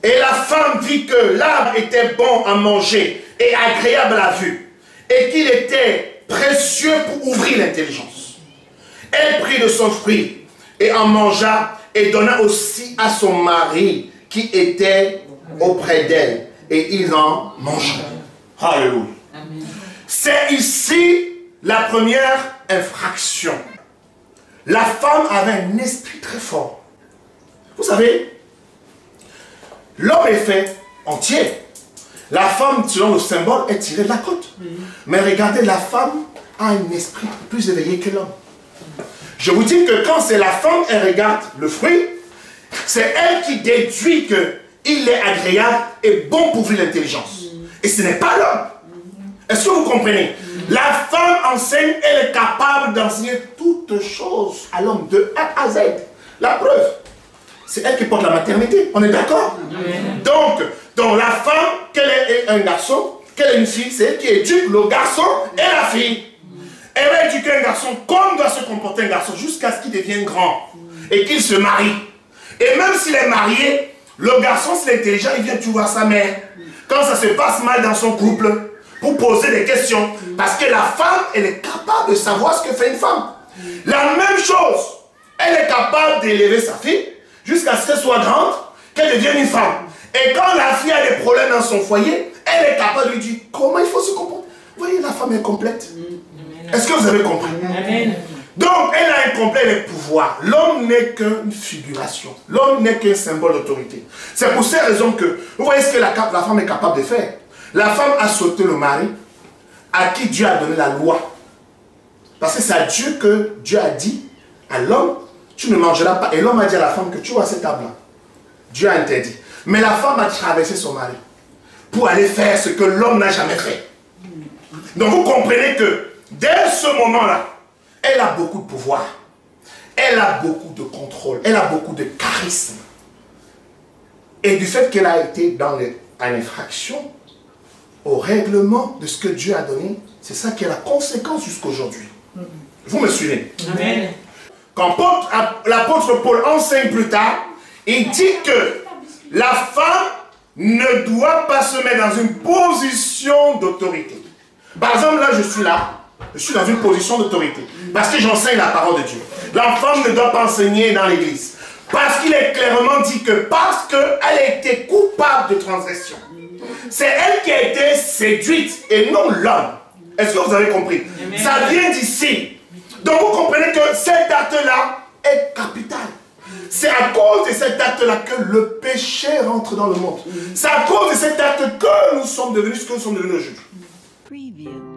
Et la femme vit que l'arbre était bon à manger et agréable à la vue, et qu'il était précieux pour ouvrir l'intelligence. Elle prit de son fruit et en mangea et donna aussi à son mari qui était auprès d'elle, et ils en mangèrent. Alléluia. C'est ici la première infraction. La femme avait un esprit très fort. Vous savez, l'homme est fait entier. La femme, selon le symbole, est tirée de la côte. Mais regardez, la femme a un esprit plus éveillé que l'homme. Je vous dis que quand c'est la femme, elle regarde le fruit, c'est elle qui déduit qu'il est agréable et bon pour vivre l'intelligence. Et ce n'est pas l'homme. Est-ce que vous comprenez? La femme enseigne, elle est capable d'enseigner toutes choses à l'homme, de A à Z. La preuve, c'est elle qui porte la maternité. On est d'accord? Donc la femme, qu'elle est un garçon, qu'elle est une fille, c'est elle qui éduque le garçon et la fille. Elle va éduquer un garçon comme doit se comporter un garçon jusqu'à ce qu'il devienne grand et qu'il se marie. Et même s'il est marié, le garçon, s'il est intelligent, il vient toujours voir sa mère. Quand ça se passe mal dans son couple, pour poser des questions. Parce que la femme, elle est capable de savoir ce que fait une femme. La même chose, elle est capable d'élever sa fille jusqu'à ce qu'elle soit grande, qu'elle devienne une femme. Et quand la fille a des problèmes dans son foyer, elle est capable de lui dire comment il faut se comporter. Vous voyez, la femme est complète. Est-ce que vous avez compris? Amen. Donc, elle a un complet de pouvoir. L'homme n'est qu'une figuration. L'homme n'est qu'un symbole d'autorité. C'est pour ces raisons que, vous voyez ce que la femme est capable de faire. La femme a sauté le mari à qui Dieu a donné la loi. Parce que c'est à Dieu que Dieu a dit à l'homme, tu ne mangeras pas. Et l'homme a dit à la femme que tu vois cette table-là. Dieu a interdit. Mais la femme a traversé son mari pour aller faire ce que l'homme n'a jamais fait. Donc vous comprenez que dès ce moment-là, elle a beaucoup de pouvoir. Elle a beaucoup de contrôle. Elle a beaucoup de charisme. Et du fait qu'elle a été dans l'infraction au règlement de ce que Dieu a donné, c'est ça qui est la conséquence jusqu'aujourd'hui. Vous me suivez? Amen. Quand l'apôtre Paul enseigne plus tard, il dit que la femme ne doit pas se mettre dans une position d'autorité. Par exemple, là, je suis dans une position d'autorité. Parce que j'enseigne la parole de Dieu. La femme ne doit pas enseigner dans l'église. Parce qu'il est clairement dit que parce qu'elle a été coupable de transgression, c'est elle qui a été séduite et non l'homme. Est-ce que vous avez compris? Amen. Ça vient d'ici. Donc vous comprenez que cet acte-là est capital. C'est à cause de cet acte-là que le péché rentre dans le monde. C'est à cause de cet acte que nous sommes devenus ce que nous sommes devenus aujourd'hui.